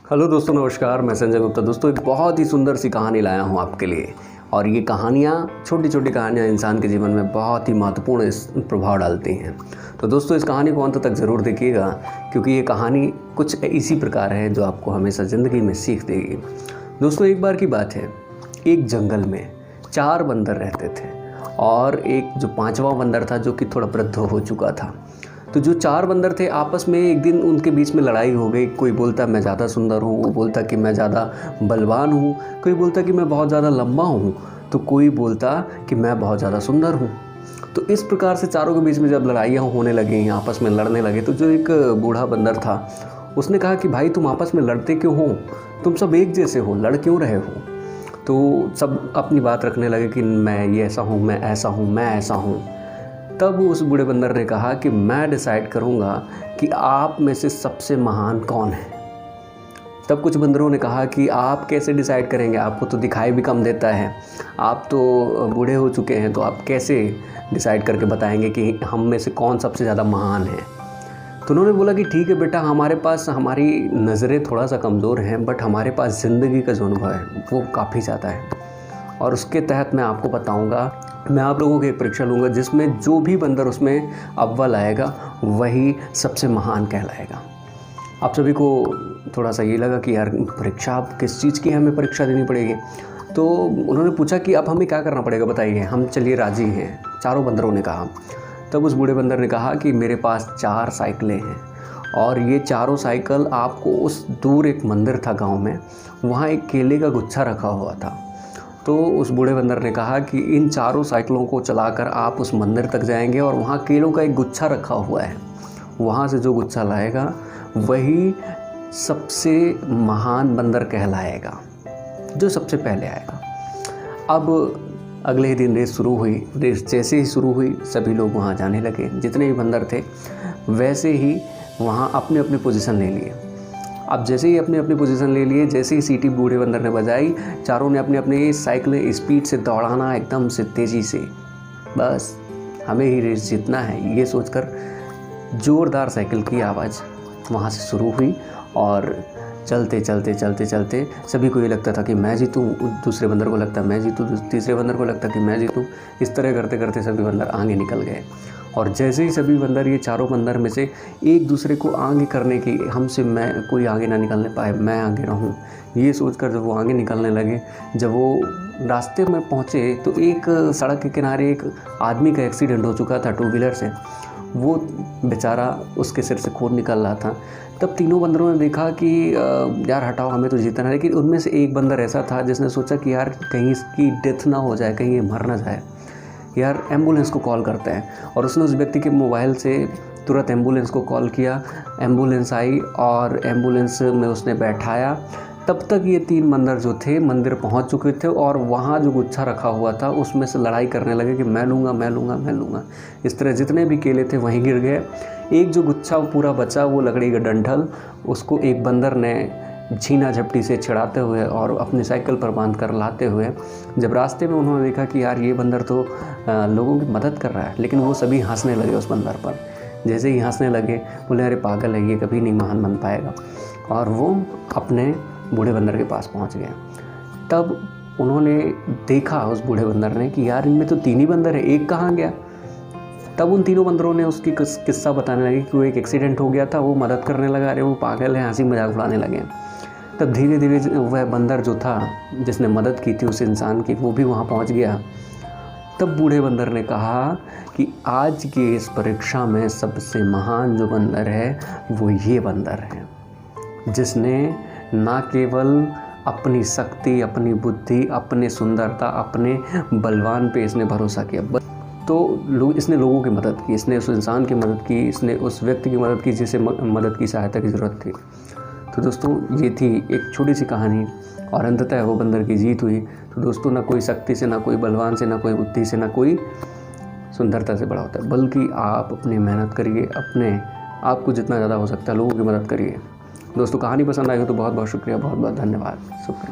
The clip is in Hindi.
हेलो दोस्तों, नमस्कार। मैं संजय गुप्ता। दोस्तों, एक बहुत ही सुंदर सी कहानी लाया हूँ आपके लिए। और ये कहानियाँ, छोटी छोटी कहानियाँ इंसान के जीवन में बहुत ही महत्वपूर्ण प्रभाव डालती हैं। तो दोस्तों, इस कहानी को अंत तक ज़रूर देखिएगा, क्योंकि ये कहानी कुछ इसी प्रकार है जो आपको हमेशा ज़िंदगी में सीख देगी। दोस्तों, एक बार की बात है, एक जंगल में 4 बंदर रहते थे और एक जो 5वां बंदर था जो कि थोड़ा वृद्ध हो चुका था। तो जो 4 बंदर थे, आपस में एक दिन उनके बीच में लड़ाई हो गई। कोई बोलता मैं ज़्यादा सुंदर हूँ, वो बोलता कि मैं ज़्यादा बलवान हूँ, कोई बोलता कि मैं बहुत ज़्यादा लंबा हूँ, तो कोई बोलता कि मैं बहुत ज़्यादा सुंदर हूँ। तो इस प्रकार से चारों के बीच में जब लड़ाइयाँ होने लगी, आपस में लड़ने लगे, तो जो एक बूढ़ा बंदर था उसने कहा कि भाई, तुम आपस में लड़ते क्यों हो? तुम सब एक जैसे हो, लड़ क्यों रहे हो? तो सब अपनी बात रखने लगे कि मैं ये ऐसा हूँ, मैं ऐसा हूँ, मैं ऐसा हूँ। तब उस बूढ़े बंदर ने कहा कि मैं डिसाइड करूंगा कि आप में से सबसे महान कौन है। तब कुछ बंदरों ने कहा कि आप कैसे डिसाइड करेंगे, आपको तो दिखाई भी कम देता है, आप तो बूढ़े हो चुके हैं, तो आप कैसे डिसाइड करके बताएंगे कि हम में से कौन सबसे ज़्यादा महान है। तो उन्होंने बोला कि ठीक है बेटा, हमारे पास हमारी नज़रें थोड़ा सा कमज़ोर हैं, बट हमारे पास ज़िंदगी का जो अनुभव है वो काफ़ी ज़्यादा है। और उसके तहत मैं आपको बताऊंगा, मैं आप लोगों की एक परीक्षा लूँगा जिसमें जो भी बंदर उसमें अव्वल आएगा वही सबसे महान कहलाएगा। आप सभी को थोड़ा सा ये लगा कि यार, परीक्षा अब किस चीज़ की हमें परीक्षा देनी पड़ेगी। तो उन्होंने पूछा कि अब हमें क्या करना पड़ेगा, बताइए। हम चलिए राज़ी हैं, चारों बंदरों ने कहा। तब उस बूढ़े बंदर ने कहा कि मेरे पास 4 साइकिलें हैं और ये चारों साइकिल आपको, उस दूर एक मंदिर था गाँव में, वहाँ एक केले का गुच्छा रखा हुआ था। तो उस बूढ़े बंदर ने कहा कि इन चारों साइकिलों को चलाकर आप उस मंदिर तक जाएंगे और वहाँ केलों का एक गुच्छा रखा हुआ है, वहाँ से जो गुच्छा लाएगा वही सबसे महान बंदर कहलाएगा, जो सबसे पहले आएगा। अब अगले ही दिन रेस शुरू हुई। रेस जैसे ही शुरू हुई, सभी लोग वहाँ जाने लगे। जितने भी बंदर थे वैसे ही वहाँ अपने अपने पोजीशन ले लिए। अब जैसे ही अपनी अपनी पोजीशन ले लिए, जैसे ही सीटी बूढ़े बंदर ने बजाई, चारों ने अपने अपने साइकिलें स्पीड से दौड़ाना, एकदम से तेज़ी से, बस हमें ही रेस जीतना है, ये सोचकर ज़ोरदार साइकिल की आवाज़ वहाँ से शुरू हुई। और चलते चलते चलते चलते सभी को ये लगता था कि मैं जीतूँ, दूसरे बंदर को लगता मैं जीतूँ, तीसरे बंदर को लगता कि मैं जीतूँ। इस तरह करते करते सभी बंदर आगे निकल गए। और जैसे ही सभी बंदर, ये चारों बंदर में से एक दूसरे को आगे करने की, हमसे मैं कोई आगे ना निकलने पाए, मैं आगे रहूं, ये सोचकर जब वो आगे निकलने लगे, जब वो रास्ते में पहुँचे तो एक सड़क के किनारे एक आदमी का एक्सीडेंट हो चुका था 2 व्हीलर से। वो बेचारा, उसके सिर से खून निकल रहा था। तब तीनों बंदरों ने देखा कि यार हटाओ, हमें तो जीतना है। लेकिन उनमें से एक बंदर ऐसा था जिसने सोचा कि यार, कहीं इसकी डेथ ना हो जाए, कहीं ये मर ना जाए, यार एम्बुलेंस को कॉल करते हैं। और उसने उस व्यक्ति के मोबाइल से तुरंत एम्बुलेंस को कॉल किया। एम्बुलेंस आई और एम्बुलेंस में उसने बैठाया। तब तक ये 3 बंदर जो थे मंदिर पहुंच चुके थे और वहाँ जो गुच्छा रखा हुआ था उसमें से लड़ाई करने लगे कि मैं लूँगा, मैं लूँगा, मैं लूँगा। इस तरह जितने भी केले थे वहीं गिर गए। एक जो गुच्छा पूरा बचा, वो लकड़ी का डंठल, उसको एक बंदर ने झीना झपटी से छिड़ाते हुए और अपनी साइकिल पर बांध कर लाते हुए, जब रास्ते में उन्होंने देखा कि यार, ये बंदर तो लोगों की मदद कर रहा है, लेकिन वो सभी हंसने लगे उस बंदर पर। जैसे ही हंसने लगे, बोले अरे पागल है, ये कभी नहीं महान बन पाएगा। और वो अपने बूढ़े बंदर के पास पहुंच गए। तब उन्होंने देखा, उस बूढ़े बंदर ने, कि यार इनमें तो 3 ही बंदर है, एक कहाँ गया। तब उन तीनों बंदरों ने उसकी किस्सा बताने लगे कि वो एक एक्सीडेंट हो गया था, वो मदद करने लगा, अरे वो पागल है, हंसी मजाक उड़ाने लगे। तब धीरे धीरे वह बंदर जो था जिसने मदद की थी उस इंसान की, वो भी वहाँ पहुँच गया। तब बूढ़े बंदर ने कहा कि आज की इस परीक्षा में सबसे महान जो बंदर है वो ये बंदर है, जिसने ना केवल अपनी शक्ति, अपनी बुद्धि, अपने सुंदरता, अपने बलवान पे इसने भरोसा किया, तो इसने लोगों की मदद की, इसने उस इंसान की मदद की, इसने उस व्यक्ति की मदद की जिसे मदद की सहायता की ज़रूरत थी। तो दोस्तों, ये थी एक छोटी सी कहानी और अंततः वो बंदर की जीत हुई। तो दोस्तों, ना कोई शक्ति से, ना कोई बलवान से, ना कोई बुद्धि से, ना कोई सुंदरता से बड़ा होता है, बल्कि आप अपनी मेहनत करिए, अपने आप को जितना ज़्यादा हो सकता है लोगों की मदद करिए। दोस्तों, कहानी पसंद आई हो तो बहुत बहुत शुक्रिया, बहुत बहुत धन्यवाद, शुक्रिया।